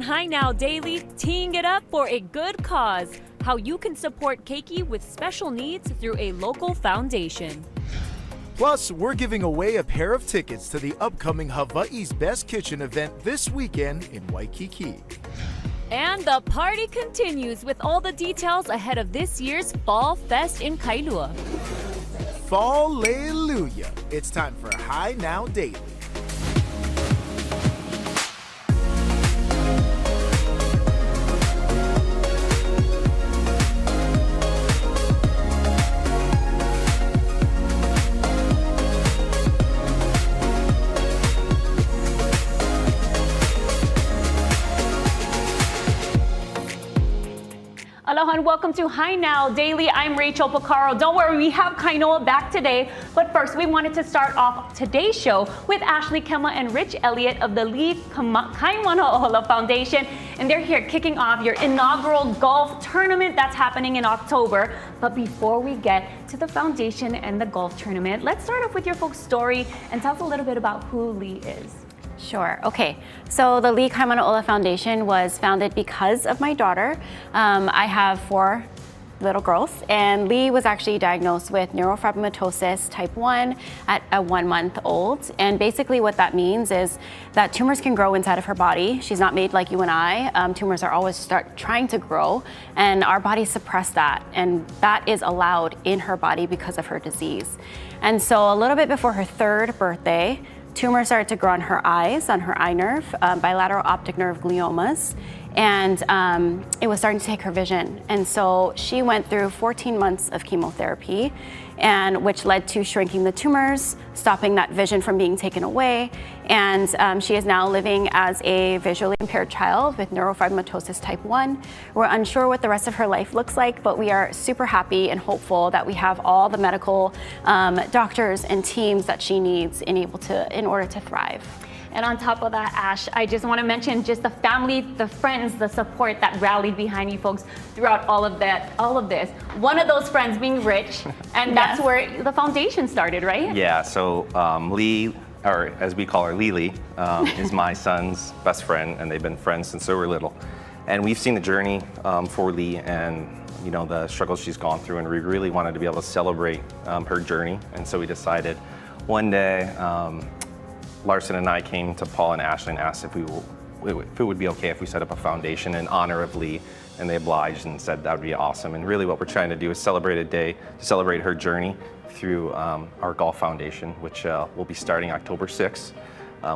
Hi Now Daily, teeing it up for a good cause. How you can support Keiki with special needs through a local foundation. Plus, we're giving away a pair of tickets to the upcoming Hawaii's Best Kitchen event this weekend in Waikiki. And the party continues with all the details ahead of this year's Fall Fest in Kailua. Fall-Alleluia! It's time for Hi Now Daily. Aloha and welcome to Hi Now Daily. I'm Rachel Picaro. Don't worry, we have Kainoa back today. But first, we wanted to start off today's show with Ashley Kemma and Rich Elliott of the Lee Kaimanaola Foundation. And they're here kicking off your inaugural golf tournament that's happening in October. But before we get to the foundation and the golf tournament, let's start off with your folks' story and tell us a little bit about who Lee is. Sure. Okay. So the Lee Kaimanaola Foundation was founded because of my daughter. I have 4 little girls, and Lee was actually diagnosed with neurofibromatosis type 1 at 1 month old. And basically what that means is that tumors can grow inside of her body. She's not made like you and I. Tumors are always trying to grow, and our bodies suppress that. And that is allowed in her body because of her disease. And so a little bit before her 3rd birthday, tumors started to grow on her eyes, on her eye nerve, bilateral optic nerve gliomas, and it was starting to take her vision. And so she went through 14 months of chemotherapy, and which led to shrinking the tumors, stopping that vision from being taken away. And she is now living as a visually impaired child with neurofibromatosis type 1. We're unsure what the rest of her life looks like, but we are super happy and hopeful that we have all the medical doctors and teams that she needs in order to thrive. And on top of that, Ash, I just want to mention just the family, the friends, the support that rallied behind you folks throughout all of this. One of those friends being Rich, and that's where the foundation started, right? Yeah, so Lee, or as we call her, Lily, is my son's best friend, and they've been friends since they were little. And we've seen the journey for Lee and the struggles she's gone through, and we really wanted to be able to celebrate her journey. And so we decided one day, Larson and I came to Paul and Ashley and asked if it would be okay if we set up a foundation in honor of Lee, and they obliged and said that would be awesome. And really what we're trying to do is celebrate a day to celebrate her journey through our golf foundation, which will be starting October 6th,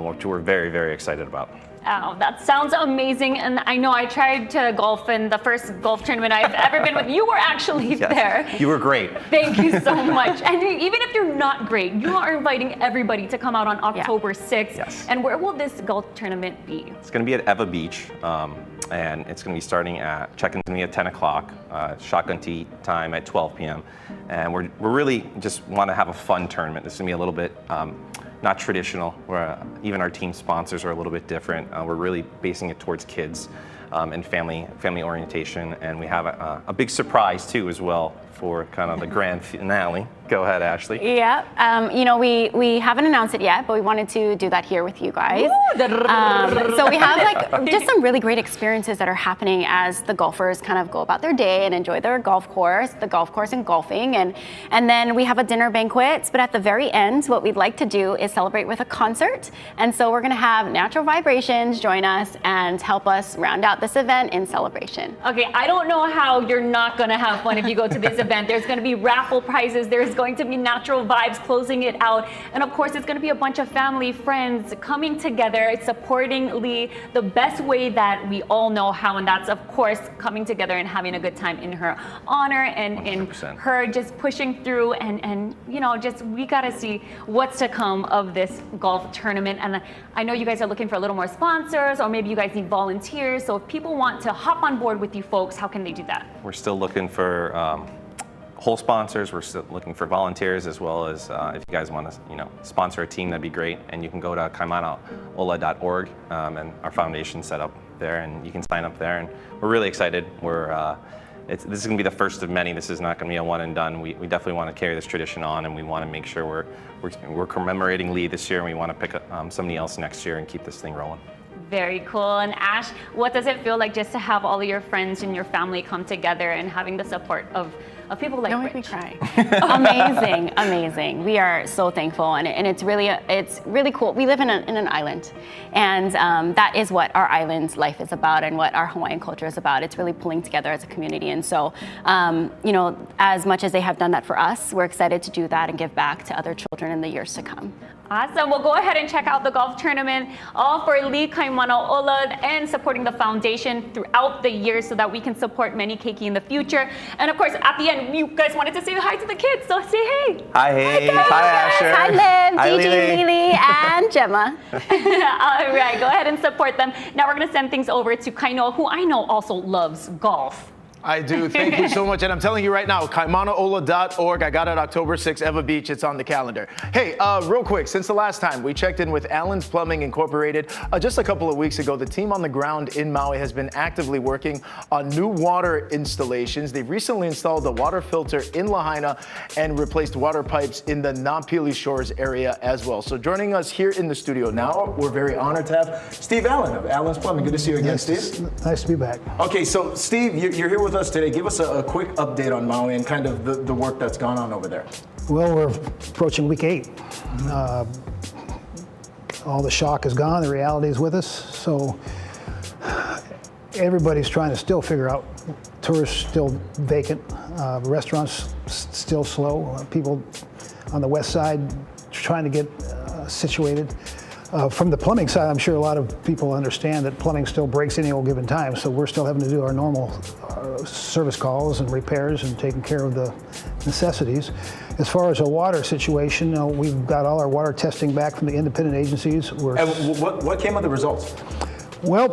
which we're very, very excited about. Oh, that sounds amazing. And I know I tried to golf in the first golf tournament I've ever been with. You were actually there. You were great. Thank you so much. And even if you're not great, you are inviting everybody to come out on October 6th. Yes. And where will this golf tournament be? It's going to be at Eva Beach, and it's going to be starting at, check-in's going to be at 10 o'clock, shotgun tea time at 12 p.m. And we're really just want to have a fun tournament. This is going to be a little bit not traditional, where even our team sponsors are a little bit different. We're really basing it towards kids and family orientation, and we have a big surprise too as well for kind of the grand finale. Go ahead, Ashley. Yeah, we haven't announced it yet, but we wanted to do that here with you guys. So we have just some really great experiences that are happening as the golfers kind of go about their day and enjoy their golf course and golfing. And then we have a dinner banquet, but at the very end, what we'd like to do is celebrate with a concert. And so we're gonna have Natural Vibrations join us and help us round out this event in celebration. Okay, I don't know how you're not gonna have fun if you go to this event. There's gonna be raffle prizes, there's going to be Natural Vibes closing it out, and of course it's gonna be a bunch of family, friends coming together, supporting Lee the best way that we all know how, and that's of course coming together and having a good time in her honor and 100%. in her just pushing through and just we gotta see what's to come of this golf tournament. And I know you guys are looking for a little more sponsors, or maybe you guys need volunteers, so if people want to hop on board with you folks, how can they do that? We're still looking for whole sponsors. We're still looking for volunteers, as well as if you guys want to sponsor a team, that'd be great. And you can go to kaimanaola.org, and our foundation set up there, and you can sign up there. And we're really excited. This is going to be the first of many. This is not going to be a one and done. We definitely want to carry this tradition on, and we want to make sure we're commemorating Lee this year, and we want to pick up somebody else next year and keep this thing rolling. Very cool. And Ash, what does it feel like just to have all of your friends and your family come together and having the support of people like Don't Rich? make me cry. Amazing, amazing. We are so thankful, and it's really cool. We live in an island, and that is what our island's life is about, and what our Hawaiian culture is about. It's really pulling together as a community, and so you know, as much as they have done that for us, we're excited to do that and give back to other children in the years to come. Awesome. Well, go ahead and check out the golf tournament, all for Li Kaimana Ola, and supporting the foundation throughout the year so that we can support many keiki in the future. And of course, at the end, you guys wanted to say hi to the kids, so say hey. Hi, hey. Hi, Asher. Hi, Liv, Hi, Gigi, Lily, and Gemma. All right, go ahead and support them. Now we're going to send things over to Kainoa, who I know also loves golf. I do. Thank you so much. And I'm telling you right now, kaimanaola.org. I got it October 6th, Eva Beach. It's on the calendar. Hey, real quick, since the last time we checked in with Allen's Plumbing Incorporated, just a couple of weeks ago, the team on the ground in Maui has been actively working on new water installations. They've recently installed a water filter in Lahaina and replaced water pipes in the Napili Shores area as well. So joining us here in the studio now, we're very honored to have Steve Allen of Allen's Plumbing. Good to see you again, Steve. Nice to be back. Okay, so Steve, you're here with us today. Give us a quick update on Maui and kind of the work that's gone on over there. Well, we're approaching week 8. All the shock is gone. The reality is with us. So everybody's trying to still figure out. Tourists still vacant. Restaurants still slow. People on the west side trying to get situated. From the plumbing side, I'm sure a lot of people understand that plumbing still breaks any old given time, so we're still having to do our normal service calls and repairs and taking care of the necessities. As far as a water situation, we've got all our water testing back from the independent agencies. And what came of the results? Well,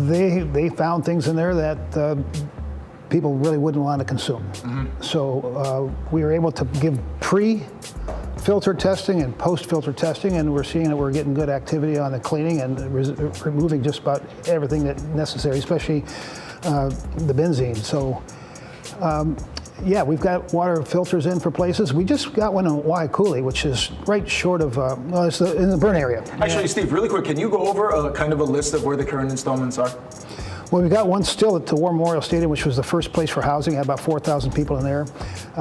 they found things in there that people really wouldn't want to consume. Mm-hmm. So we were able to give pre-filter testing and post-filter testing, and we're seeing that we're getting good activity on the cleaning and removing just about everything that's necessary, especially the benzene. So yeah, we've got water filters in for places. We just got one in Waikuli, which is right short of, well, it's in the burn area. Actually, Steve, really quick, can you go over kind of a list of where the current installments are? Well, we've got one still at the War Memorial Stadium, which was the first place for housing. Had about 4,000 people in there.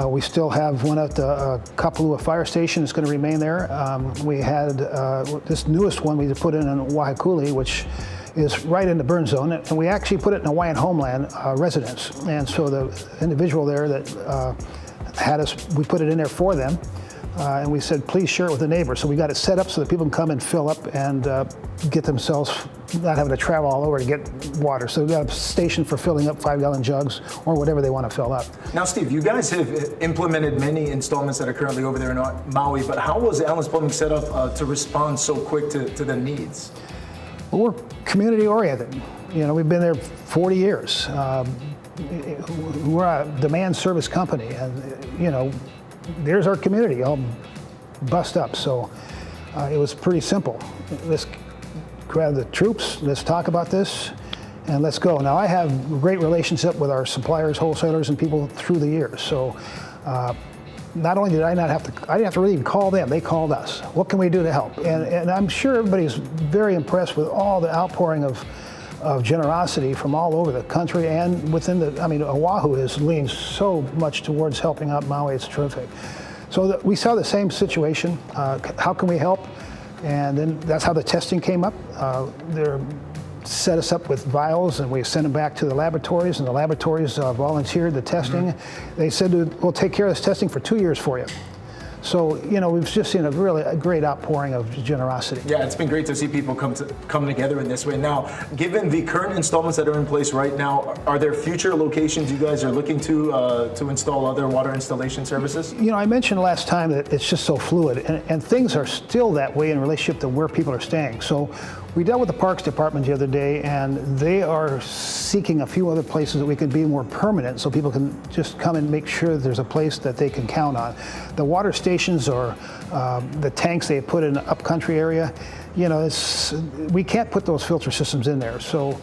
We still have one at the Kapalua Fire Station. It's going to remain there. We had this newest one we put in Waikuli, which is right in the burn zone, and we actually put it in Hawaiian homeland residence. And so the individual there that had us, we put it in there for them. And we said, please share it with the neighbors. So we got it set up so that people can come and fill up and get themselves, not having to travel all over to get water. So we got a station for filling up 5-gallon jugs or whatever they want to fill up. Now, Steve, you guys have implemented many installments that are currently over there in Maui, but how was Allen's Plumbing set up to respond so quick to the needs? Well, we're community oriented. You know, we've been there 40 years. We're a demand service company, and you know, there's our community all bust up. So it was pretty simple. Let's grab the troops, let's talk about this, and let's go. Now, I have a great relationship with our suppliers, wholesalers, and people through the years. So not only did I didn't have to really even call them, they called us. What can we do to help? And I'm sure everybody's very impressed with all the outpouring of generosity from all over the country and within Oahu has leaned so much towards helping out Maui. It's terrific. So we saw the same situation. How can we help? And then that's how the testing came up. They set us up with vials, and we sent them back to the laboratories, and the laboratories volunteered the testing. Mm-hmm. They said, we'll take care of this testing for 2 years for you. So, you know, we've just seen a great outpouring of generosity. Yeah, it's been great to see people come together in this way. Now, given the current installments that are in place right now, are there future locations you guys are looking to install other water installation services? You know, I mentioned last time that it's just so fluid, and things are still that way in relationship to where people are staying. So we dealt with the Parks Department the other day, and they are seeking a few other places that we can be more permanent so people can just come and make sure that there's a place that they can count on. The water stations or the tanks they put in the upcountry area, you know, we can't put those filter systems in there. So,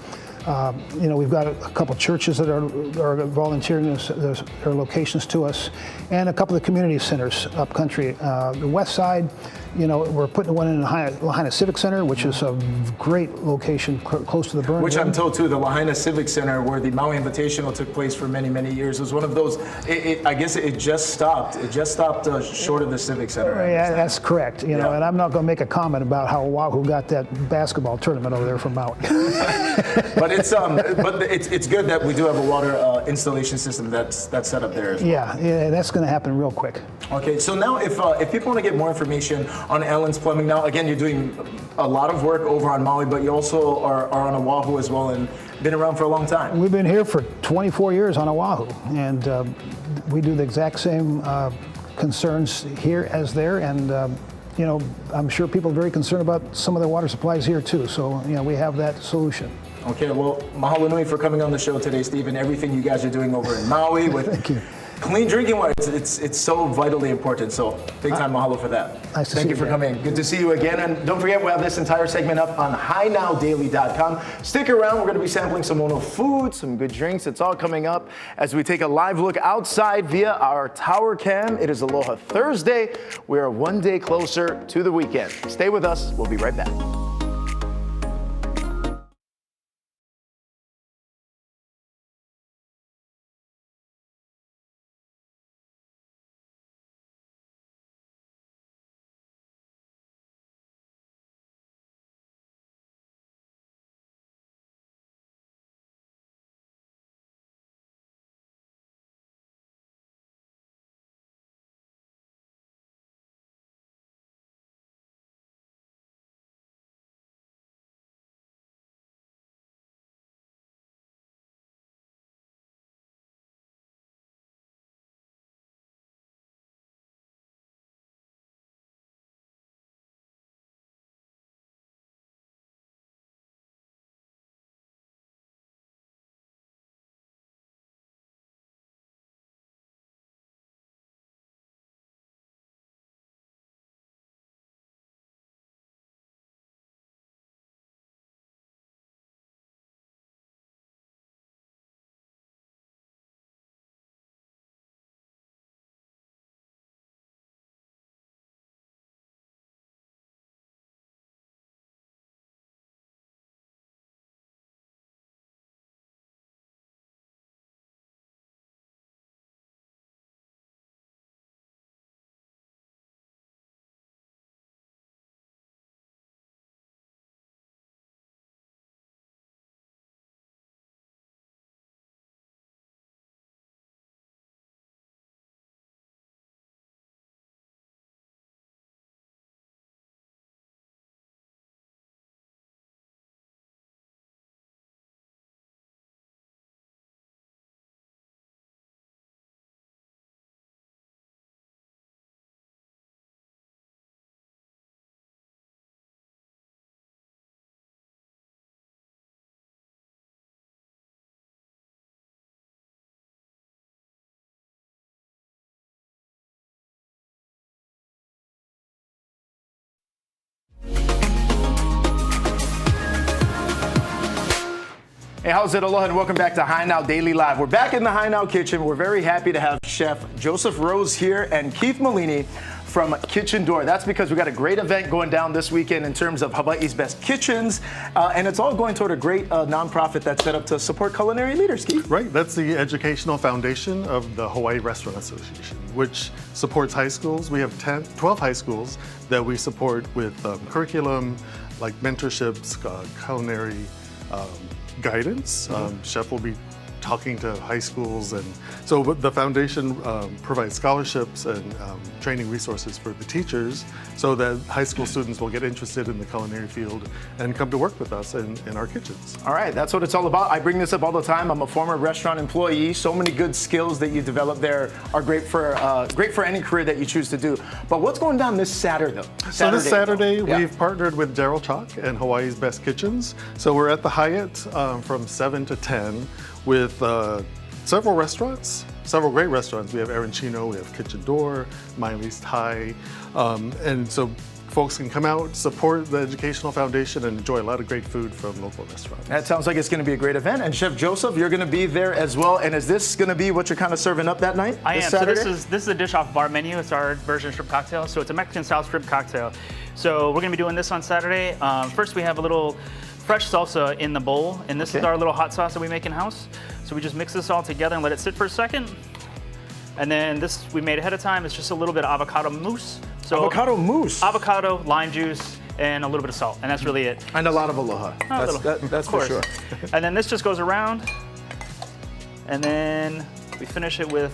you know, we've got a couple churches that are volunteering their locations to us, and a couple of the community centers upcountry. The west side, we're putting one in the Lahaina Civic Center, which is a great location close to the burn. Which I'm told too, the Lahaina Civic Center, where the Maui Invitational took place for many, many years, was one of those. I guess it just stopped. It just stopped short of the Civic Center. Yeah, that's correct. And I'm not going to make a comment about how Oahu got that basketball tournament over there from Maui. But it's good that we do have a water installation system that's set up there as well. Yeah, that's going to happen real quick. Okay, so now if people want to get more information on Allen's Plumbing, now again, you're doing a lot of work over on Maui, but you also are on Oahu as well and been around for a long time. We've been here for 24 years on Oahu, and we do the exact same concerns here as there, and I'm sure people are very concerned about some of their water supplies here too, so we have that solution. Okay, well, mahalo nui for coming on the show today, Steve, and everything you guys are doing over in Maui with Thank you. clean drinking water. It's so vitally important, so big time mahalo for that. Nice to Thank see you you for again. coming. Good to see you again, and don't forget, we'll have this entire segment up on HiNowDaily.com. Stick around, we're going to be sampling some Ono food, some good drinks. It's all coming up as we take a live look outside via our tower cam. It is Aloha Thursday. We are one day closer to the weekend. Stay with us. We'll be right back. Hey, how's it? Aloha and welcome back to Hi Now Daily Live. We're back in the Hi Now kitchen. We're very happy to have Chef Joseph Rose here and Keith Malini from Kitchen Door. That's because we got a great event going down this weekend in terms of Hawaii's best kitchens, and it's all going toward a great nonprofit that's set up to support culinary leaders, Keith. Right, that's the educational foundation of the Hawaii Restaurant Association, which supports high schools. We have 12 high schools that we support with curriculum, like mentorships, culinary guidance. Chef will be talking to high schools, and so the foundation provides scholarships and training resources for the teachers so that high school students will get interested in the culinary field and come to work with us in our kitchens. All right, that's what it's all about. I bring this up all the time. I'm a former restaurant employee. So many good skills that you develop there are great for any career that you choose to do. But what's going down this Saturday? So this Saturday, we've partnered with Daryl Chalk and Hawaii's Best Kitchens. So we're at the Hyatt from 7 to 10 with several restaurants, several great restaurants. We have Arancino, we have Kitchen Door, Miley's Thai, and so folks can come out, support the Educational Foundation, and enjoy a lot of great food from local restaurants. That sounds like it's going to be a great event. And Chef Joseph, you're going to be there as well. And is this going to be what you're kind of serving up that night? I this am. Saturday? So this is a dish off of our menu. It's our version of shrimp cocktail. So it's a Mexican style shrimp cocktail. So we're going to be doing this on Saturday. First, we have a little fresh salsa in the bowl, and this is our little hot sauce that we make in house. So we just mix this all together and let it sit for a second. And then this we made ahead of time. It's just a little bit of avocado mousse. So avocado mousse. Avocado, lime juice, and a little bit of salt, and that's really it. And a lot of aloha. That's for sure. And then this just goes around, and then we finish it with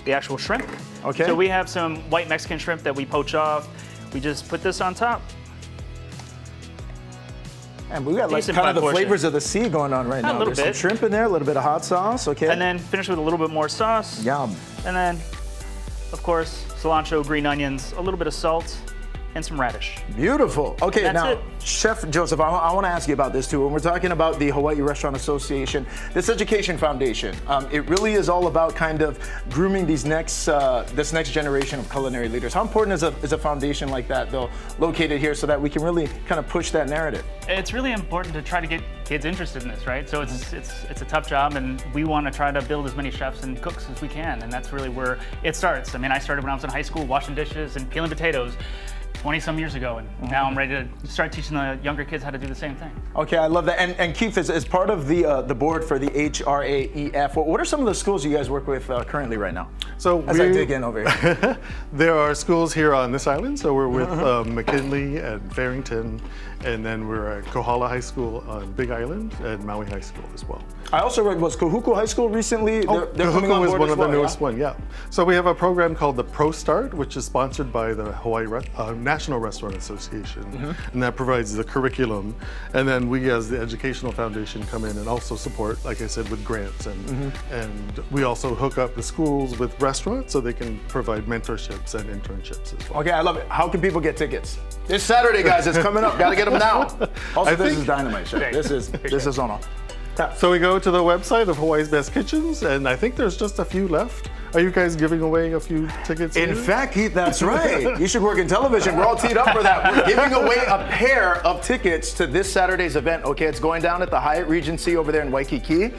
the actual shrimp. Okay. So we have some white Mexican shrimp that we poach off. We just put this on top. And we got like Decent kind of the portion. flavors of the sea going on right now. A little There's bit. some shrimp in there, a little bit of hot sauce, okay? And then finish with a little bit more sauce. Yum. And then, of course, cilantro, green onions, a little bit of salt, and some radish. Beautiful. Okay, That's now, it. Chef Joseph, I want to ask you about this too. When we're talking about the Hawaii Restaurant Association, this education foundation, it really is all about kind of grooming these this next generation of culinary leaders. How important is a foundation like that, though, located here so that we can really kind of push that narrative? It's really important to try to get kids interested in this, right? So it's a tough job, and we want to try to build as many chefs and cooks as we can, and that's really where it starts. I mean, I started when I was in high school, washing dishes and peeling potatoes 20-some years ago, and now I'm ready to start teaching the younger kids how to do the same thing. Okay, I love that. And Keith, as part of the board for the HRAEF, what are some of the schools you guys work with currently right now? So As I dig in over here. There are schools here on this island. So we're with McKinley and Farrington, and then we're at Kohala High School on Big Island and Maui High School as well. I also read, was Kahuku High School recently? They're coming Kahuku on was board one as of the well, newest yeah? one, yeah. So we have a program called the Pro Start, which is sponsored by the Hawaii National Restaurant Association, and that provides the curriculum. And then we, as the Educational Foundation, come in and also support, like I said, with grants, and we also hook up the schools with restaurants so they can provide mentorships and internships as well. Okay, I love it. How can people get tickets? This Saturday, guys, it's coming up. Gotta get them now. Also, this is dynamite, Chef. This is on all. So we go to the website of Hawaii's Best Kitchens, and I think there's just a few left. Are you guys giving away a few tickets? In fact, Keith, that's right. You should work in television. We're all teed up for that. We're giving away a pair of tickets to this Saturday's event. Okay, it's going down at the Hyatt Regency over there in Waikiki.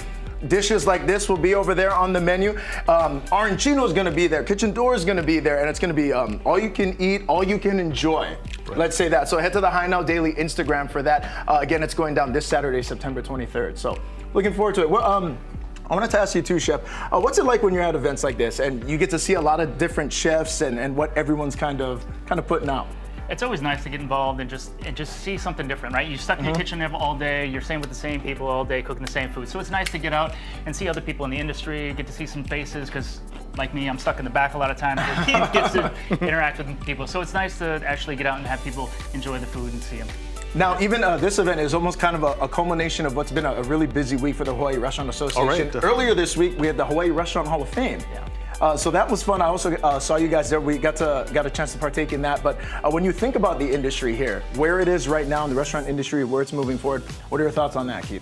Dishes like this will be over there on the menu. Arancino is going to be there. Kitchen Door is going to be there, and it's going to be all you can eat, all you can enjoy. Right. Let's say that. So head to the High Now Daily Instagram for that. Again, it's going down this Saturday, September 23rd. So looking forward to it. I wanted to ask you too, Chef, what's it like when you're at events like this and you get to see a lot of different chefs and what everyone's kind of putting out? It's always nice to get involved and just see something different, right? You're stuck in your kitchen all day, you're staying with the same people all day, cooking the same food. So it's nice to get out and see other people in the industry, get to see some faces, because like me, I'm stuck in the back a lot of times. So Keith gets to interact with people. So it's nice to actually get out and have people enjoy the food and see them. Now, even this event is almost kind of a culmination of what's been a really busy week for the Hawaii Restaurant Association. Earlier this week, we had the Hawaii Restaurant Hall of Fame. Yeah. So that was fun. I also saw you guys there. We got a chance to partake in that. But when you think about the industry here, where it is right now in the restaurant industry, where it's moving forward, what are your thoughts on that, Keith?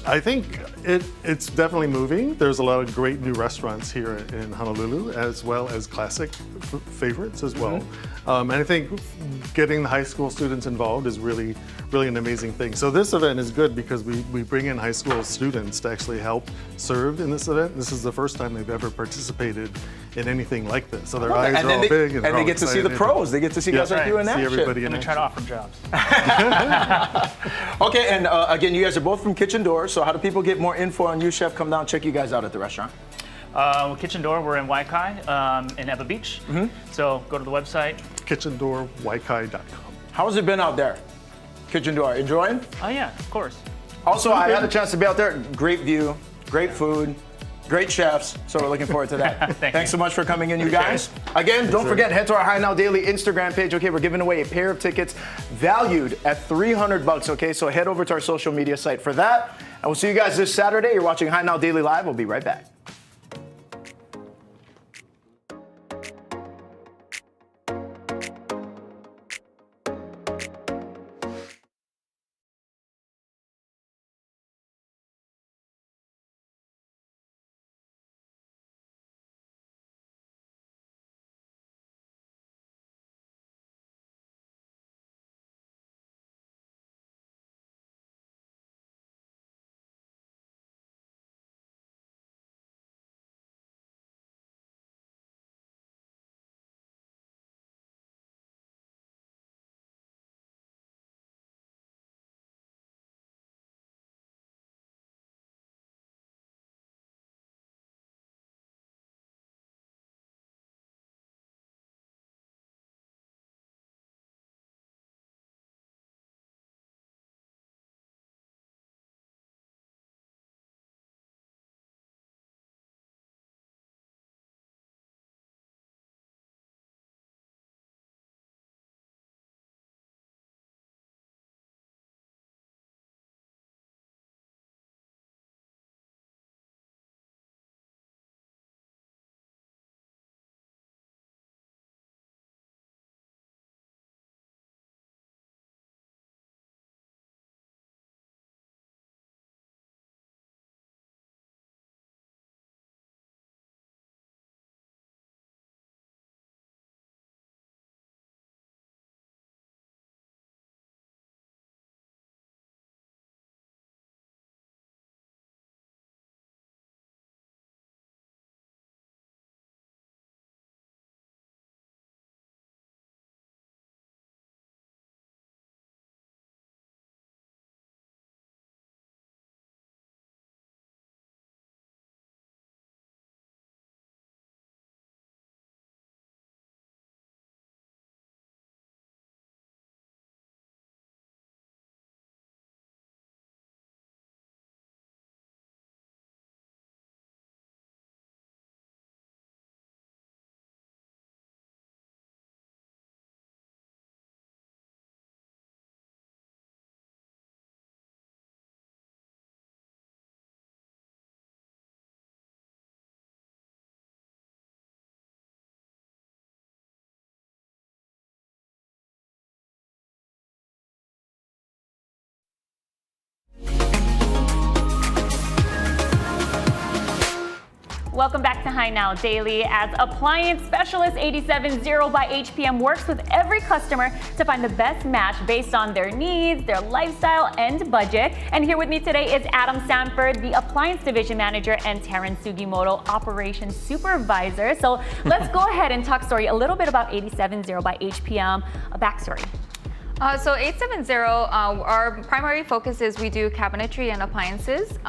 I think it's definitely moving. There's a lot of great new restaurants here in Honolulu, as well as classic favorites as well. And I think getting the high school students involved is really an amazing thing. So this event is good because we bring in high school students to actually help serve in this event. This is the first time they've ever participated in anything like this. So their eyes are all big. And they get to see the pros. They get to see guys like you in action. See everybody in action. Try to offer jobs. Okay, and again, you guys are both from Kitchen Door. So how do people get more info on you, Chef? Come down, check you guys out at the restaurant. Kitchen Door, we're in Waikai in Eva Beach. So go to the website. KitchenDoorWaikai.com. How has it been out there? Kitchen Door, enjoying? Oh yeah, of course. Also, I had a chance to be out there. Great view, great food, great chefs. So we're looking forward to that. Thanks so much for coming in, you guys. Again, don't forget, head to our High Now Daily Instagram page. Okay, we're giving away a pair of tickets valued at $300. Okay, so head over to our social media site for that. And we'll see you guys this Saturday. You're watching High Now Daily Live. We'll be right back. Welcome back to High Now Daily. As appliance specialist, 870 by HPM works with every customer to find the best match based on their needs, their lifestyle, and budget. And here with me today is Adam Sanford, the appliance division manager, and Taryn Sugimoto, operations supervisor. So let's go ahead and talk story a little bit about 870 by HPM, a backstory. So 870, our primary focus is we do cabinetry and appliances.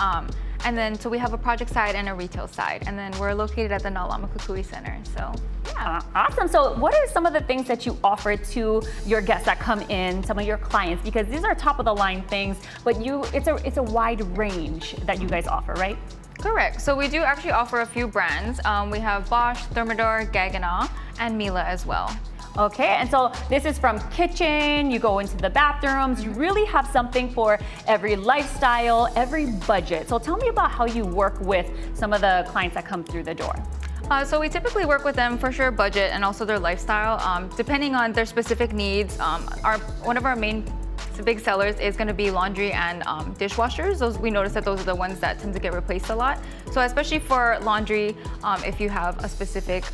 And then, so we have a project side and a retail side. And then we're located at the Nalamakukui Center. So, yeah. Awesome. So what are some of the things that you offer to your guests that come in, some of your clients? Because these are top of the line things, but it's a wide range that you guys offer, right? Correct. So we do actually offer a few brands. We have Bosch, Thermador, Gaggenau, and Miele as well. Okay, and so this is from kitchen, you go into the bathrooms, you really have something for every lifestyle, every budget. So tell me about how you work with some of the clients that come through the door. So we typically work with them for sure budget and also their lifestyle, depending on their specific needs. One of our main big sellers is going to be laundry and dishwashers. We notice that those are the ones that tend to get replaced a lot. So especially for laundry, if you have a specific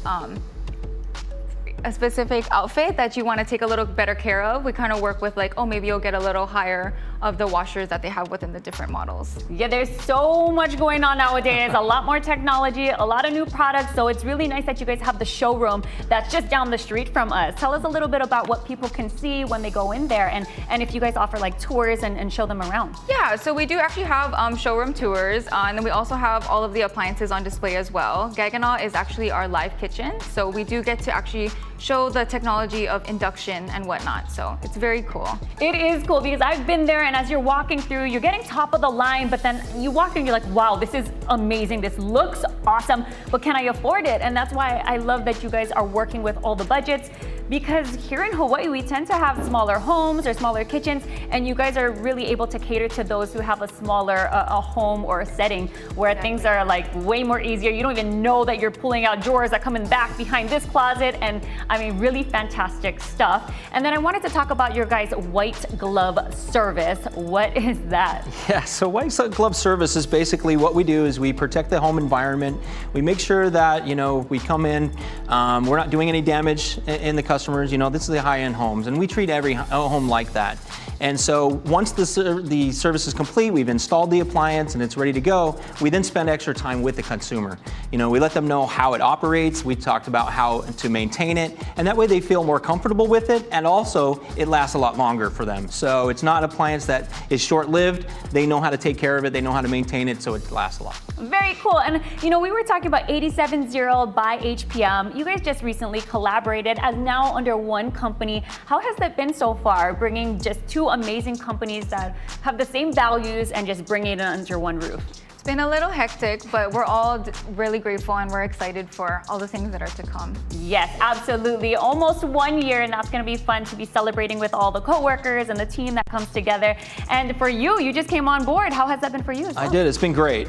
outfit that you want to take a little better care of, we kind of work with like, oh, maybe you'll get a little higher of the washers that they have within the different models. Yeah, there's so much going on nowadays, a lot more technology, a lot of new products, so it's really nice that you guys have the showroom that's just down the street from us. Tell us a little bit about what people can see when they go in there, and if you guys offer like tours and show them around. Yeah, so we do actually have showroom tours, and then we also have all of the appliances on display as well. Gaggenau is actually our live kitchen, so we do get to actually show the technology of induction and whatnot, so it's very cool. It is cool because I've been there, and as you're walking through, you're getting top of the line, but then you walk in and you're like, wow, this is amazing, this looks awesome, but can I afford it? And that's why I love that you guys are working with all the budgets, because here in Hawaii, we tend to have smaller homes or smaller kitchens, and you guys are really able to cater to those who have a smaller a home or a setting where things are like way more easier. You don't even know that you're pulling out drawers that come in back behind this closet, and I mean, really fantastic stuff. And then I wanted to talk about your guys' white glove service. What is that? Yeah, so white glove service is basically what we do is we protect the home environment. We make sure that, we come in, we're not doing any damage in the customers. This is the high-end homes, and we treat every home like that. And so once the service is complete, we've installed the appliance and it's ready to go, we then spend extra time with the consumer. We let them know how it operates, we talked about how to maintain it, and that way they feel more comfortable with it, and also it lasts a lot longer for them. So it's not an appliance that is short-lived, they know how to take care of it, they know how to maintain it, so it lasts a lot. Very cool. And we were talking about 870 by HPM. You guys just recently collaborated as now under one company. How has that been so far, bringing just two amazing companies that have the same values and just bringing it under one roof? It's been a little hectic, but we're all really grateful and we're excited for all the things that are to come. Yes, absolutely. Almost 1 year, and that's going to be fun to be celebrating with all the coworkers and the team that comes together. And for you, you just came on board. How has that been for you as well? I did. It's been great.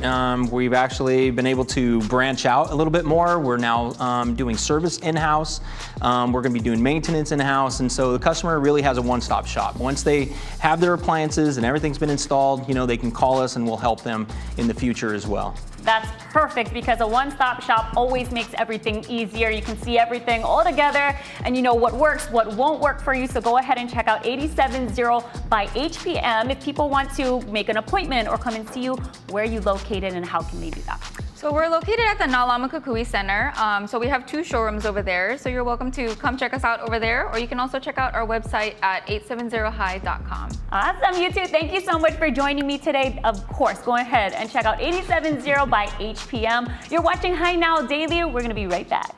We've actually been able to branch out a little bit more. We're now doing service in-house. We're going to be doing maintenance in-house, and so the customer really has a one-stop shop. Once they have their appliances and everything's been installed, they can call us and we'll help them in the future as well. That's perfect, because a one-stop shop always makes everything easier. You can see everything all together, and you know what works, what won't work for you. So go ahead and check out 870 by HPM. If people want to make an appointment or come and see you, where are you located and how can they do that? So we're located at the Nalamakukui Center. So we have two showrooms over there. So you're welcome to come check us out over there, or you can also check out our website at 870high.com. Awesome, you two. Thank you so much for joining me today. Of course, go ahead and check out 870 by HPM. You're watching High Now Daily. We're going to be right back.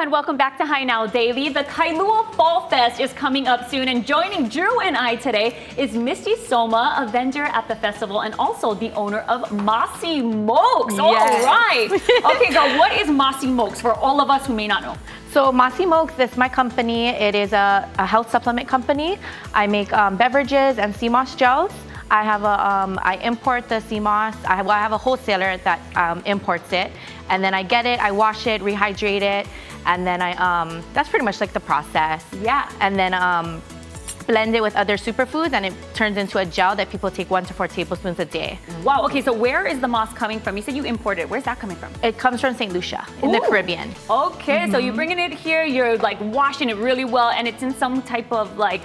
and welcome back to Hi Now Daily. The Kailua Fall Fest is coming up soon, and joining Drew and I today is Misty Soma, a vendor at the festival and also the owner of Massimox. Yes. All right. Okay, girl, what is Massimox for all of us who may not know? So Massimox, this is my company. It is a health supplement company. I make beverages and sea moss gels. I have I import the sea moss. I have a wholesaler that imports it, and then I get it, I wash it, rehydrate it, and then that's pretty much like the process. Yeah. And then blend it with other superfoods, and it turns into a gel that people take 1 to 4 tablespoons a day. Wow, okay, so where is the moss coming from? You said you imported it. Where's that coming from? It comes from St. Lucia in the Caribbean. Okay, so you're bringing it here, you're like washing it really well, and it's in some type of like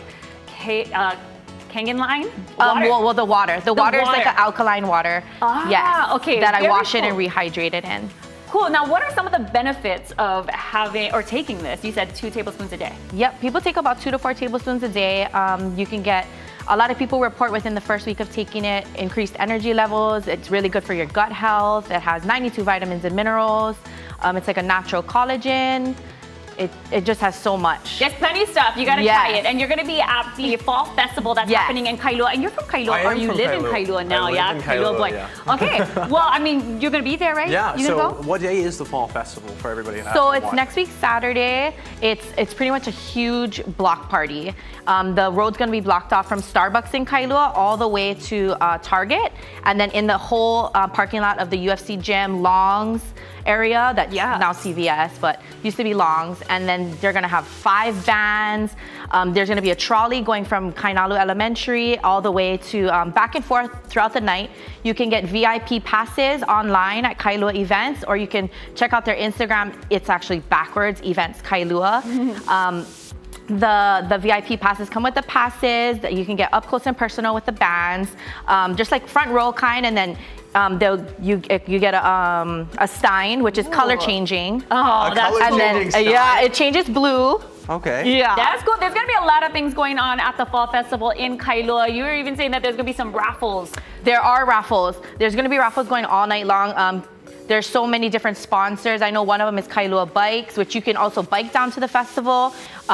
Kangen line? Well, the water. The water is like an alkaline water. Ah, okay. That I Very wash it cool. and rehydrate it in. Cool. Now, what are some of the benefits of having or taking this? You said 2 tablespoons a day. Yep, people take about 2 to 4 tablespoons a day. You can get, a lot of people report within the first week of taking it, increased energy levels. It's really good for your gut health. It has 92 vitamins and minerals. It's like a natural collagen. It just has so much. There's plenty of stuff. You gotta try it. And you're gonna be at the fall festival that's happening in Kailua. And you're from Kailua, I am or you from live Kailua. in Kailua now, I live yeah? in Kailua, boy. yeah. Okay. Well, I mean, you're gonna be there, right? Yeah. You So gonna go? what day is the fall festival for everybody? So it's next week Saturday. It's pretty much a huge block party. The road's gonna be blocked off from Starbucks in Kailua all the way to Target, and then in the whole parking lot of the UFC gym, Long's area, that's now CVS, but used to be Long's, and then they're gonna have 5 vans. There's gonna be a trolley going from Kainalu Elementary all the way to back and forth throughout the night. You can get VIP passes online at Kailua Events, or you can check out their Instagram. It's actually backwards, Events Kailua. The VIP passes come with the passes that you can get up close and personal with the bands, just like front row kind, and then you get a stein, which is color changing. Oh, that's cool. And then it changes blue. Okay. Yeah. That's cool. There's gonna be a lot of things going on at the fall festival in Kailua. You were even saying that there's gonna be some raffles. There are raffles. There's gonna be raffles going all night long. There's so many different sponsors. I know one of them is Kailua Bikes, which you can also bike down to the festival.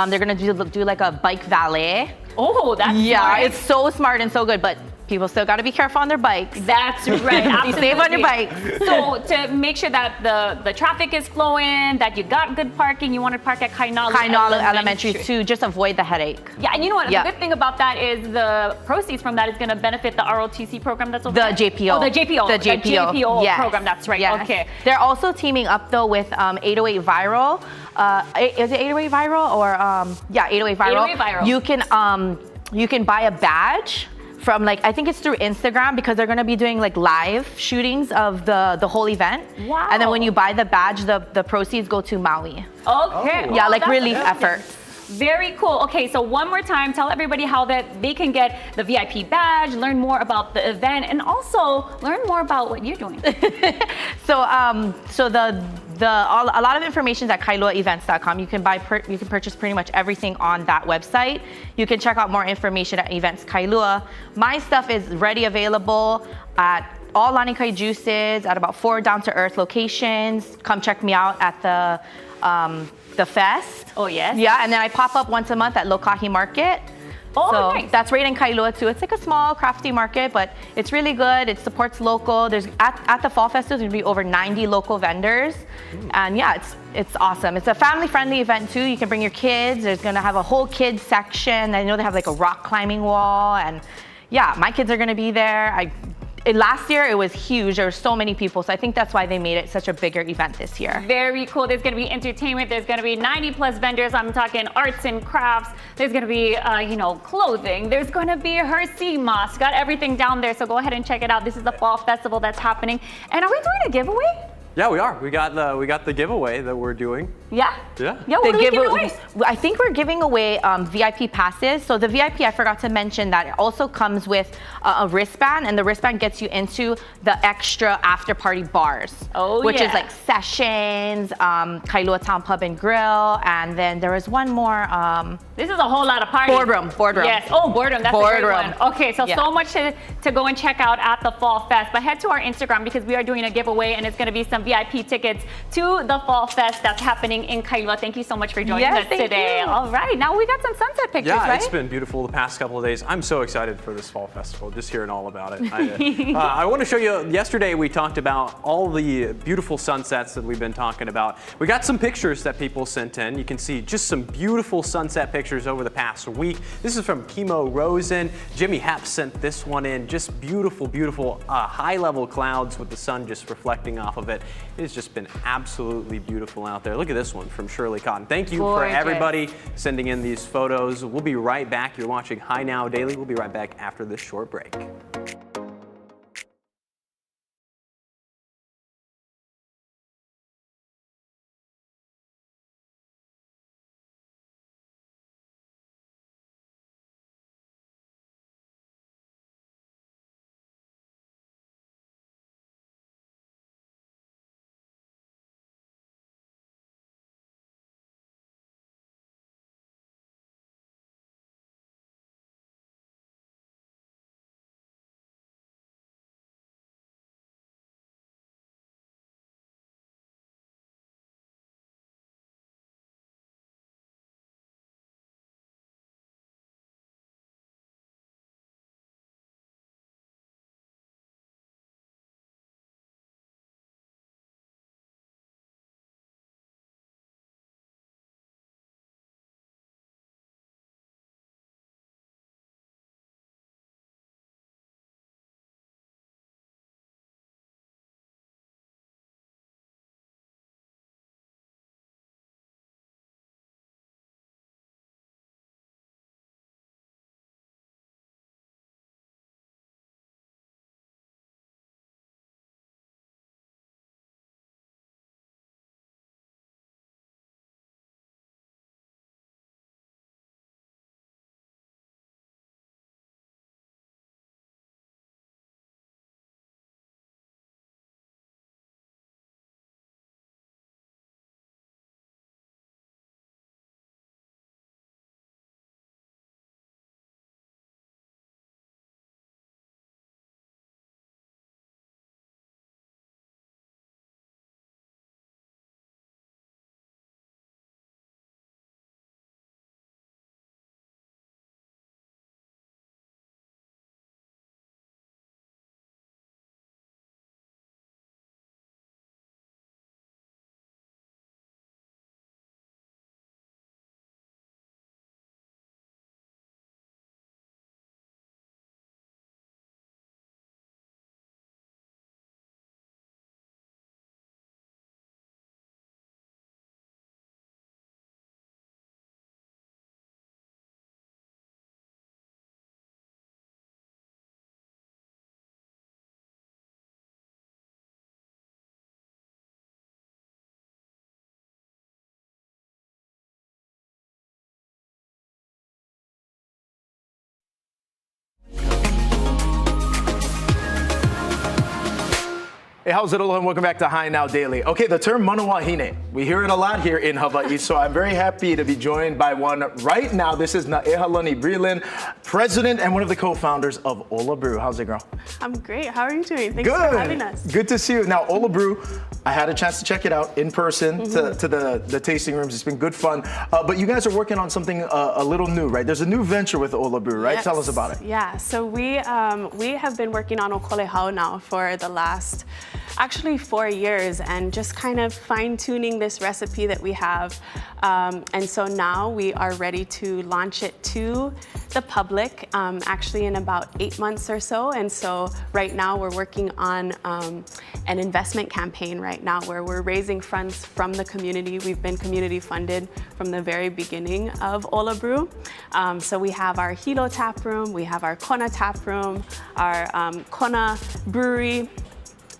They're gonna do like a bike valet. Oh, that's smart. It's so smart and so good, but people still got to be careful on their bikes. That's right. Be safe on your bikes. So to make sure that the traffic is flowing, that you got good parking, you want to park at Kainalu Elementary to just avoid the headache. Yeah, and you know what? The good thing about that is the proceeds from that is going to benefit the ROTC program that's over there. The JPO. Oh, the JPO. The JPO Yes. program. That's right. Yes. Okay. They're also teaming up though with 808 Viral. Is it 808 Viral or 808 Viral? 808 Viral. You can buy a badge from I think it's through Instagram, because they're gonna be doing live shootings of the whole event. Wow. And then when you buy the badge, the proceeds go to Maui. Okay. Yeah, Well, that's relief efforts. Very cool. Okay, so one more time, tell everybody how that they can get the VIP badge, learn more about the event, and also learn more about what you're doing. So a lot of information is at kailuaevents.com. You can purchase pretty much everything on that website. You can check out more information at Events Kailua. My stuff is ready, available at all Lanikai Juices at about 4 down-to-earth locations. Come check me out at the fest. Oh, yes? Yeah, and then I pop up once a month at Lokahi Market. Oh, So nice. that's right in Kailua too. It's like a small crafty market, but it's really good. It supports local. There's at the Fall Festival, there's gonna be over 90 local vendors. And yeah, it's awesome. It's a family-friendly event too. You can bring your kids. There's gonna have a whole kids section. I know they have like a rock climbing wall, and yeah, my kids are gonna be there. Last year it was huge. There were so many people, so I think that's why they made it such a bigger event this year. Very cool. There's going to be entertainment. There's going to be 90 plus vendors. I'm talking arts and crafts. There's going to be, clothing. There's going to be her sea moss. Got everything down there. So go ahead and check it out. This is the fall festival that's happening. And are we doing a giveaway? Yeah, we are. We got the giveaway that we're doing. Yeah. Yeah. Yeah. What are we giving away? I think we're giving away VIP passes. So the VIP, I forgot to mention that it also comes with a wristband, and the wristband gets you into the extra after party bars. Oh, which yeah. is like Sessions, Kailua Town Pub and Grill, and then there was one more. This is a whole lot of parties. Boardroom. Yes. Oh, Boardroom. That's a great Boardroom. one. Okay, so much to go and check out at the Fall Fest. But head to our Instagram because we are doing a giveaway, and it's going to be some VIP tickets to the Fall Fest that's happening in Kailua. Thank you so much for joining us today. All right, now we got some sunset pictures, Yeah, right? it's been beautiful the past couple of days. I'm so excited for this fall festival, just hearing all about it. I want to show you, yesterday we talked about all the beautiful sunsets that we've been talking about. We got some pictures that people sent in. You can see just some beautiful sunset pictures over the past week. This is from Kimo Rosen. Jimmy Happ sent this one in. Just beautiful, beautiful high-level clouds with the sun just reflecting off of it. It has just been absolutely beautiful out there. Look at this one from Shirley Cotton. Thank you for everybody sending in these photos. We'll be right back. You're watching High Now Daily. We'll be right back after this short break. Hey, how's it, aloha, and welcome back to High Now Daily. Okay, the term manawahine, we hear it a lot here in Hawaii, so I'm very happy to be joined by one right now. This is Naehalani Breland, president and one of the co-founders of Ola Brew. How's it, girl? I'm great. How are you doing? Thanks for having us. Good to see you. Now, Ola Brew, I had a chance to check it out in person to the tasting rooms. It's been good fun. But you guys are working on something a little new, right? There's a new venture with Ola Brew, right? Yes. Tell us about it. Yeah, so we have been working on okolehau now for the last actually 4 years and just kind of fine-tuning this recipe that we have. And so now we are ready to launch it to the public actually in about 8 months or so. And so right now we're working on an investment campaign right now where we're raising funds from the community. We've been community funded from the very beginning of Ola Brew. So we have our Hilo tap room, we have our Kona tap room, our Kona brewery,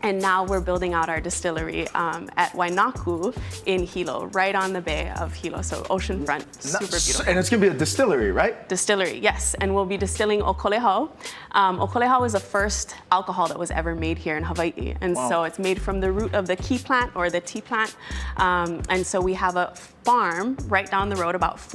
and now we're building out our distillery at Wainaku in Hilo, right on the bay of Hilo, so oceanfront, super beautiful. And it's gonna be a distillery, right? Distillery, yes, and we'll be distilling okolehau. Okolehau is the first alcohol that was ever made here in Hawaii, and so it's made from the root of the key plant or the tea plant, and so we have a farm right down the road, about a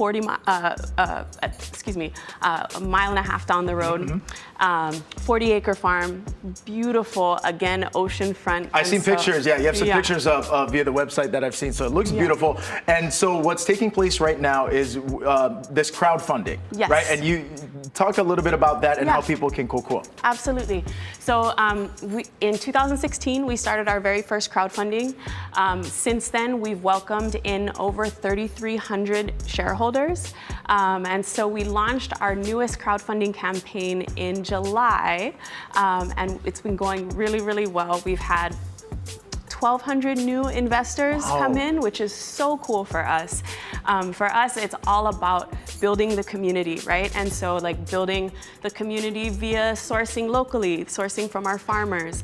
mile and a half down the road, 40-acre farm, beautiful, again, ocean ocean front. I've seen pictures, yeah. You have some Yeah. pictures of via the website that I've seen, so it looks beautiful. And so what's taking place right now is this crowdfunding, Yes. right? And you talk a little bit about that and how people can kokua. Absolutely. So in 2016, we started our very first crowdfunding. Since then, we've welcomed in over 3,300 shareholders. And so we launched our newest crowdfunding campaign in July, and it's been going really, really well. We've had 1,200 new investors come in, which is so cool for us. For us, it's all about building the community, right? And so like building the community via sourcing locally, sourcing from our farmers.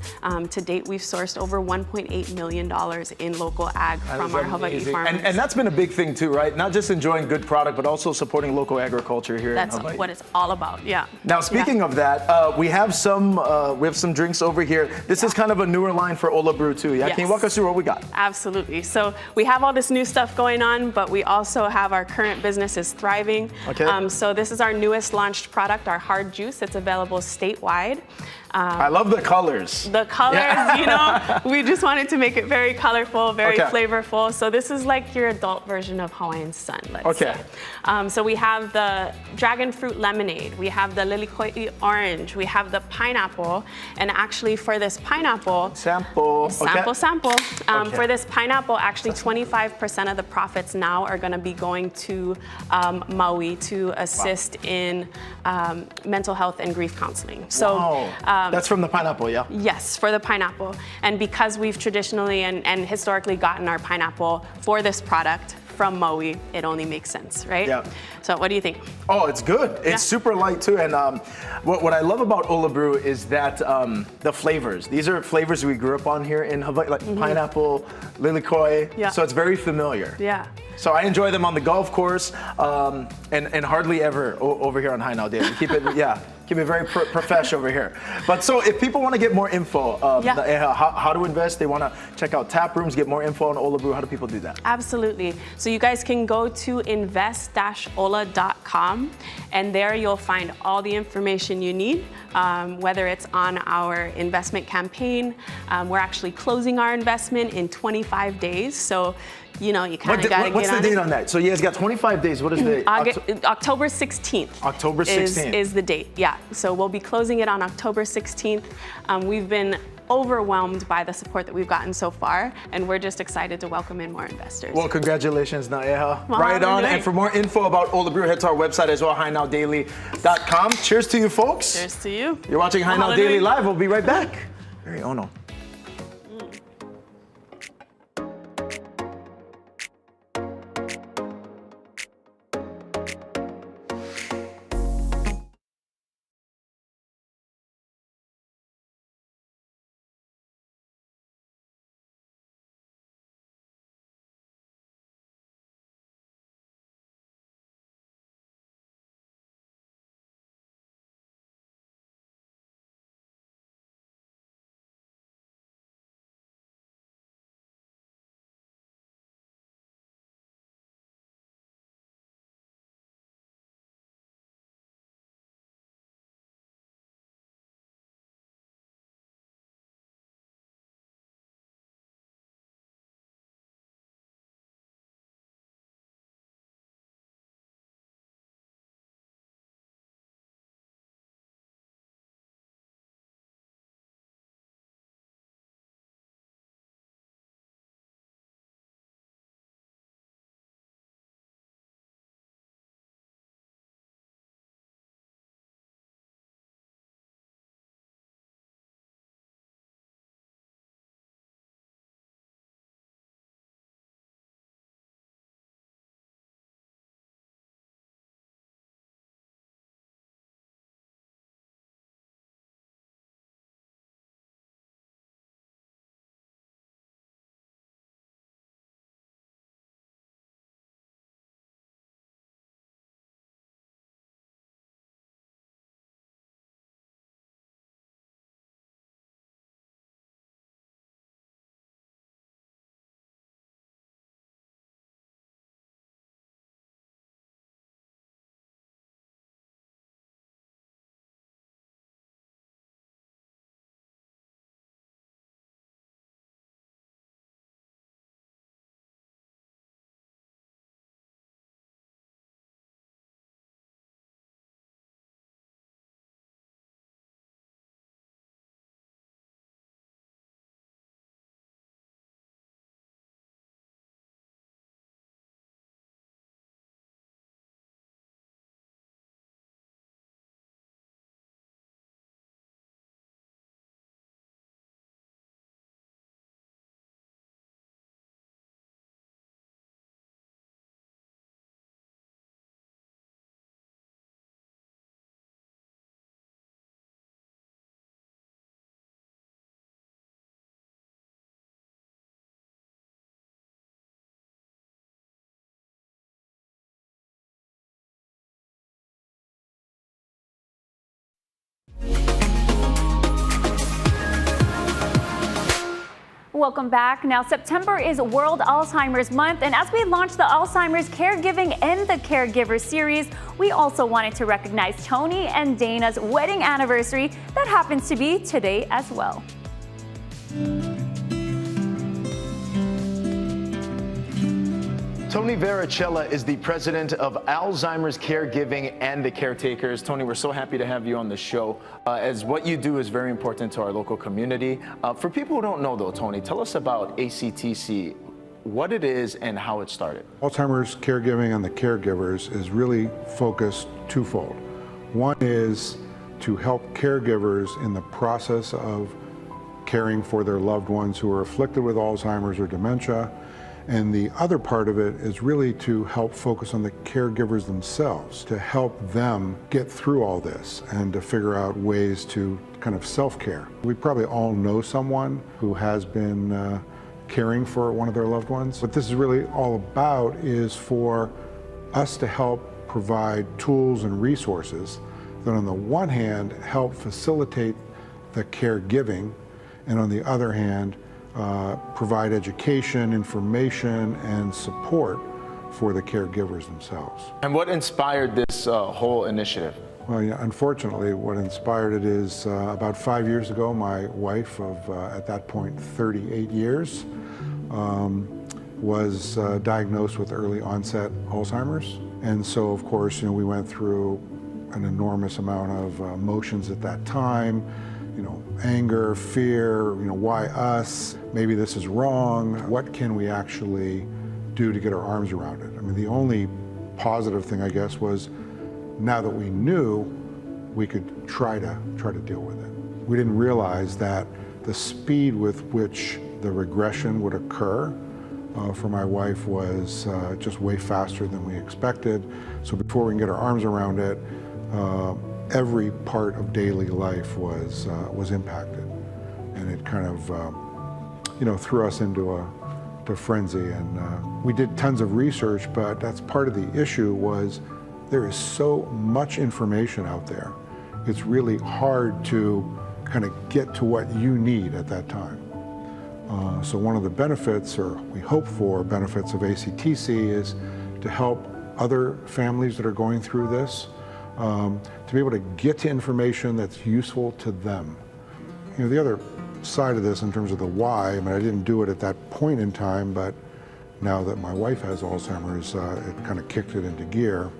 To date, we've sourced over $1.8 million in local ag from our Hawaii farmers. And that's been a big thing too, right? Not just enjoying good product, but also supporting local agriculture here in Hawaii. That's what it's all about, yeah. Now, speaking of that, we have some drinks over here. This is kind of a newer line for Ola Brew too, yeah? Yes. Can you walk us through what we got? Absolutely. So we have all this new stuff going on, but we also have our current business is thriving. Okay. So this is our newest launched product, our hard juice. It's available statewide. I love the colors. The colors, you know, we just wanted to make it very colorful, very flavorful. So this is like your adult version of Hawaiian Sun, let's say. So we have the dragon fruit lemonade, we have the lilikoi orange, we have the pineapple, and actually for this pineapple, sample. For this pineapple, actually 25% of the profits now are going to be going to Maui to assist in mental health and grief counseling. So. That's from the pineapple, yeah? Yes, for the pineapple. And because we've traditionally and historically gotten our pineapple for this product from Maui, it only makes sense, right? Yeah. So what do you think? Oh, it's good. It's super light too. And what I love about Ola Brew is that the flavors. These are flavors we grew up on here in Hawaii, like pineapple, lilikoi. Yeah. So it's very familiar. Yeah. So I enjoy them on the golf course and hardly ever over here on High Now Daily. Keep it, keep it very profesh over here. But so if people want to get more info, how to invest, they want to check out tap rooms, get more info on Ola Brew, how do people do that? Absolutely. So you guys can go to invest-ola.com, and there you'll find all the information you need, whether it's on our investment campaign. We're actually closing our investment in 25 days. So you know, you kind of got to get on it. What's the date on that? So you guys got 25 days. What is the October 16th. October 16th is the date. Yeah. So we'll be closing it on October 16th. We've been overwhelmed by the support that we've gotten so far, and we're just excited to welcome in more investors. Well, congratulations, Naeha. Right on. And for more info about Ola Brew, head to our website as well, HighNowDaily.com. Cheers to you, folks. Cheers to you. You're watching High Now Daily Live. We'll be right back. Very ono. Welcome back. Now, September is World Alzheimer's Month, and as we launch the Alzheimer's Caregiving and the Caregiver series, we also wanted to recognize Tony and Dana's wedding anniversary that happens to be today as well. Tony Varicella is the president of Alzheimer's Caregiving and the Caretakers. Tony, we're so happy to have you on the show, as what you do is very important to our local community. For people who don't know, though, Tony, tell us about ACTC, what it is and how it started. Alzheimer's Caregiving and the Caregivers is really focused twofold. One is to help caregivers in the process of caring for their loved ones who are afflicted with Alzheimer's or dementia. And the other part of it is really to help focus on the caregivers themselves, to help them get through all this and to figure out ways to kind of self-care. We probably all know someone who has been caring for one of their loved ones. What this is really all about is for us to help provide tools and resources that on the one hand help facilitate the caregiving, and on the other hand provide education, information, and support for the caregivers themselves. And what inspired this whole initiative? Well, yeah, unfortunately, what inspired it is about 5 years ago, my wife of, at that point, 38 years, was diagnosed with early onset Alzheimer's. And so, of course, we went through an enormous amount of emotions at that time. Anger, fear, why us? Maybe this is wrong. What can we actually do to get our arms around it? I mean, the only positive thing, I guess, was now that we knew, we could try to deal with it. We didn't realize that the speed with which the regression would occur for my wife was just way faster than we expected. So before we can get our arms around it, every part of daily life was impacted, and it kind of threw us into a frenzy. And we did tons of research, but that's part of the issue. Was there is so much information out there, it's really hard to kind of get to what you need at that time. So one of the benefits, or we hope for benefits, of ACTC is to help other families that are going through this to be able to get to information that's useful to them. The other side of this in terms of the why, I mean, I didn't do it at that point in time, but now that my wife has Alzheimer's, it kind of kicked it into gear,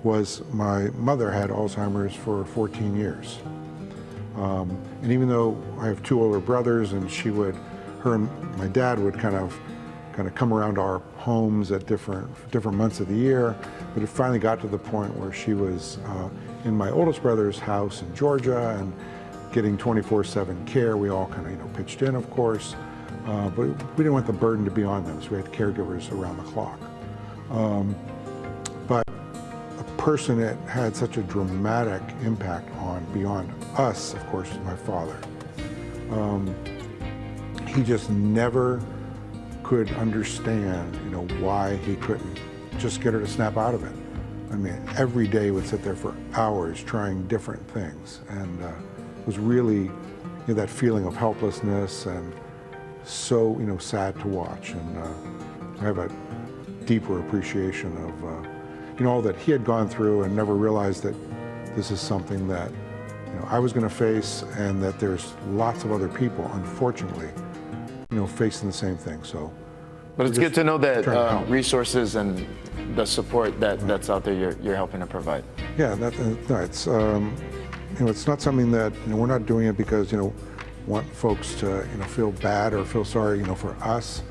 was my mother had Alzheimer's for 14 years. And even though I have two older brothers, and her and my dad would kind of come around to our homes at different months of the year, but it finally got to the point where she was in my oldest brother's house in Georgia and getting 24/7 care. We all kind of pitched in, of course, but we didn't want the burden to be on them, so we had caregivers around the clock. But a person that had such a dramatic impact on, beyond us, of course, is my father. He just never could understand, why he couldn't just get her to snap out of it. I mean, every day would sit there for hours trying different things, and it was really that feeling of helplessness and so sad to watch. And I have a deeper appreciation of all that he had gone through, and never realized that this is something that I was going to face, and that there's lots of other people, unfortunately, facing the same thing. So, but it's good to know that resources and the support that's out there, you're helping to provide. Yeah, it's it's not something that we're not doing it because want folks to feel bad or feel sorry for us.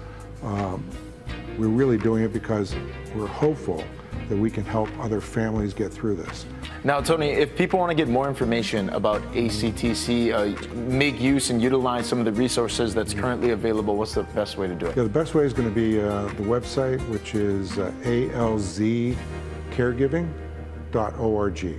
We're really doing it because we're hopeful that we can help other families get through this. Now, Tony, if people want to get more information about ACTC, make use and utilize some of the resources that's currently available, what's the best way to do it? Yeah, the best way is going to be the website, which is alzcaregiving.org.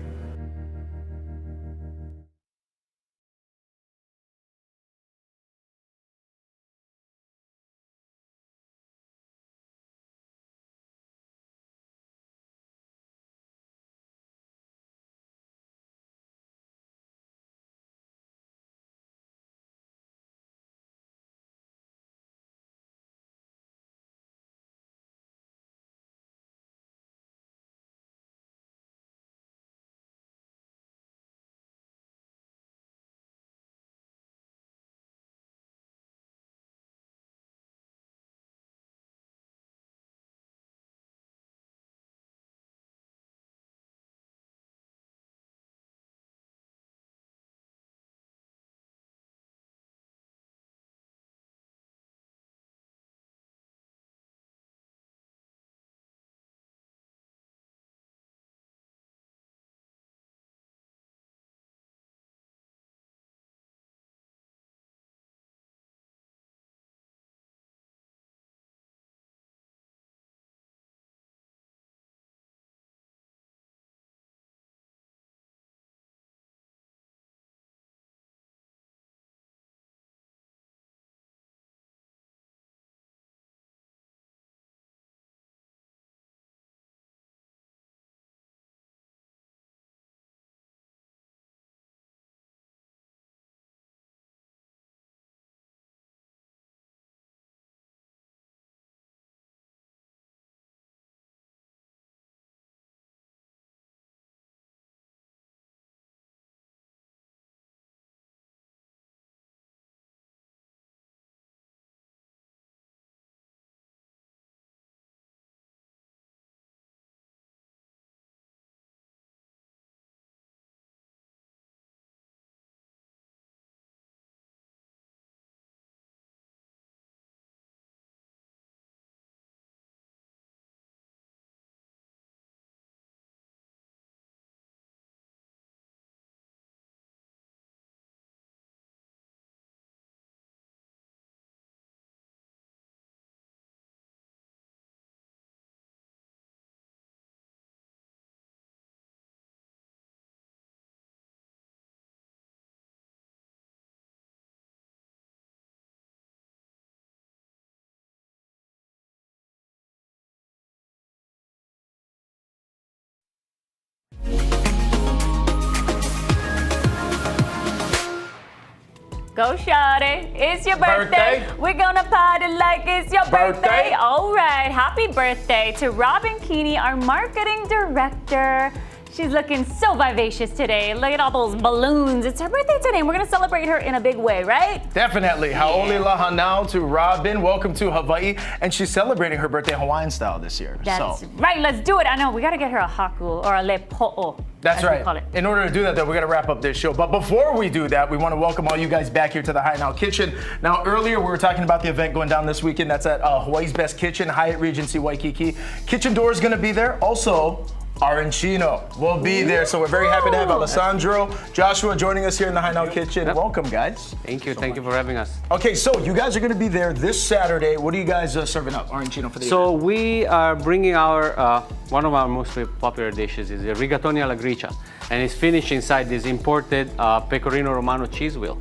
Go, shawty. It's your birthday. We're gonna party like it's your birthday. All right. Happy birthday to Robin Keeney, our marketing director. She's looking so vivacious today. Look at all those balloons. It's her birthday today, and we're gonna celebrate her in a big way, right? Definitely. Haole lahanau to Robin. Welcome to Hawaii. And she's celebrating her birthday Hawaiian style this year. That's right. Let's do it. I know. We gotta get her a haku or a lepo'o. That's as we right. call it. In order to do that, though, we got to wrap up this show. But before we do that, we want to welcome all you guys back here to the High Now Kitchen. Now, earlier we were talking about the event going down this weekend. That's at Hawaii's Best Kitchen, Hyatt Regency Waikiki. Kitchen Door is going to be there. Also, Arancino will be there. So we're very happy to have Alessandro, Joshua joining us here in the High Now Kitchen. Yep. Welcome, guys. Thank you. Thank you for having us. Okay, so you guys are going to be there this Saturday. What are you guys serving up, Arancino, for the event? We are bringing our one of our most popular dishes is the rigatoni alla gricia, and it's finished inside this imported pecorino romano cheese wheel.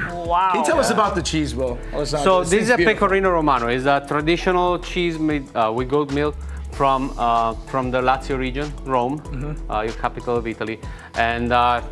Wow. Can you tell us about the cheese wheel, Alessandro? So this is a pecorino romano. It's a traditional cheese made with goat milk from the Lazio region, Rome, your capital of Italy, and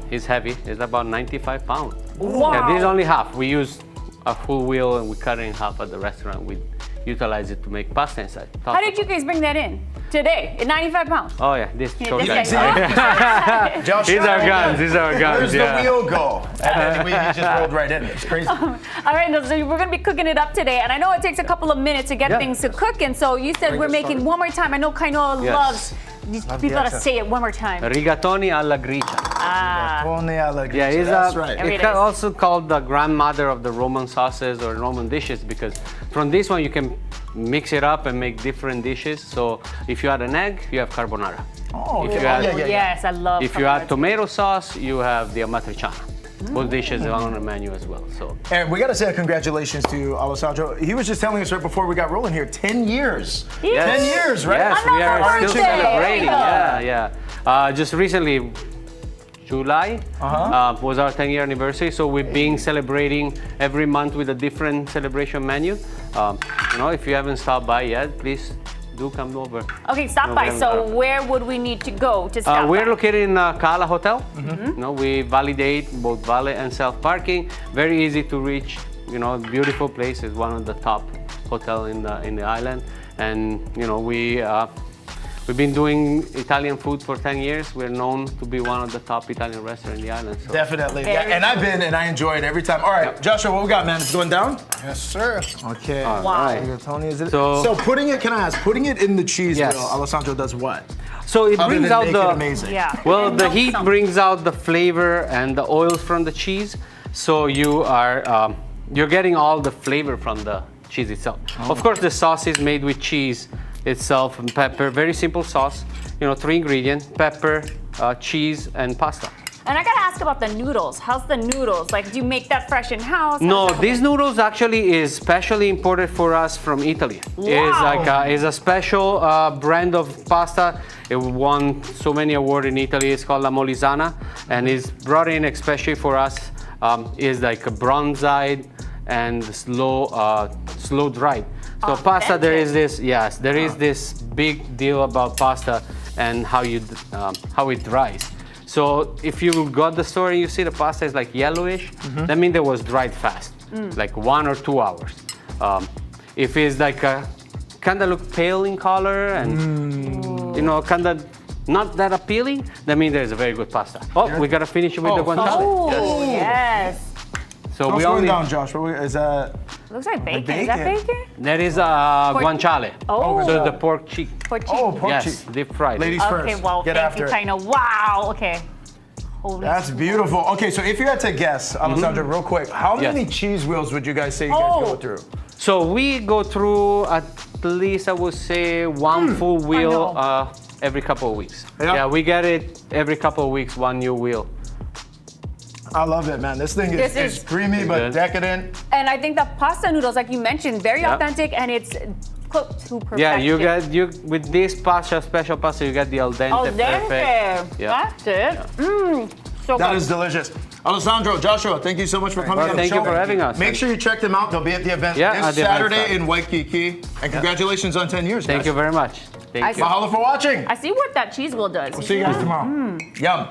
it's heavy. It's about 95 pounds. Wow. Yeah, this is only half. We use a full wheel and we cut it in half at the restaurant. We utilize it to make pasta inside. How did you guys bring that in today? At 95 pounds? Oh yeah, this Yeah, shows this that. guy. These are guns. These are guns. Where's the wheel go? And then we just rolled right in. It's crazy. All right, so we're gonna be cooking it up today, and I know it takes a couple of minutes to get things to cook, and so you said we're making one more time. I know Kainoa loves these people gotta say it one more time. Rigatoni alla gricia. Rigatoni alla gricia. Yeah, it's that's right. It's also called the grandmother of the Roman sauces or Roman dishes because from this one you can mix it up and make different dishes. So if you add an egg, you have carbonara. Oh, if you add, yes, I love. If you add tomato sauce, you have the amatriciana. Both dishes are on the menu as well. So. And we got to say congratulations to Alessandro. He was just telling us right before we got rolling here, 10 years. Yes. 10 years, right? Yes, we are still celebrating. There Yeah. Just recently, July was our 10-year anniversary. So we've been celebrating every month with a different celebration menu. If you haven't stopped by yet, please do come over. Okay, stop by. So where would we need to go to stop We're by? located in Kala Hotel. We validate both valet and self-parking. Very easy to reach. Beautiful place. It's one of the top hotel in the island. And we've been doing Italian food for 10 years. We're known to be one of the top Italian restaurants in the island. So. Definitely. Yeah, and I've been and I enjoy it every time. All right, Joshua, what we got, man? It's going down? Yes, sir. Okay. Wow. Tony, is it? So putting it, can I ask, putting it in the cheese wheel, Alessandro does what? So it Other brings than out make the it amazing. Well, the heat brings out the flavor and the oils from the cheese. So you're getting all the flavor from the cheese itself. Of course, the sauce is made with cheese itself and pepper. Very simple sauce. 3 ingredients: pepper, cheese, and pasta. And I gotta ask about the noodles. How's the noodles? Like, do you make that fresh in house? No, these noodles actually is specially imported for us from Italy. Wow. It's a special brand of pasta. It won so many awards in Italy. It's called La Molisana, and it's brought in especially for us. Is like a bronzed and slow dried. So pasta, there is this big deal about pasta and how it dries. So if you got the store and you see the pasta is like yellowish, that means it was dried fast, like 1 or 2 hours. If it's like kind of look pale in color and kind of not that appealing, that means there's a very good pasta. Oh, we gotta finish it with the guanciale. Oh, yes. So What's we going only down, Josh? Is that? Looks like bacon. bacon. Is that bacon? That is guanciale. Oh. So the pork cheek. Pork cheek. Oh, pork Yes, cheek. deep fried. Ladies Okay, first. well, Get thank after you, it. Kaino. Wow. Okay. Holy That's beautiful. Okay, so if you had to guess, Alessandro, real quick, how many cheese wheels would you guys say you guys go through? So we go through at least, I would say, one full wheel every couple of weeks. Yeah, we get it every couple of weeks, one new wheel. I love it, man. This thing is creamy but decadent. And I think the pasta noodles, like you mentioned, very authentic, and it's cooked to perfection. Yeah, you with this pasta, special pasta, you get the al dente. Al dente. Perfect. Yeah. That's it. So That good. is delicious. Alessandro, Joshua, thank you so much for coming Well, on the thank show. you for having us. Make sure you check them out. They'll be at the event Yeah, this at the event Saturday side. in Waikiki. And congratulations on 10 years, Thank guys. you very much. Thank you. Mahalo for watching. I see what that cheese wheel does. We'll see you guys tomorrow. Yum.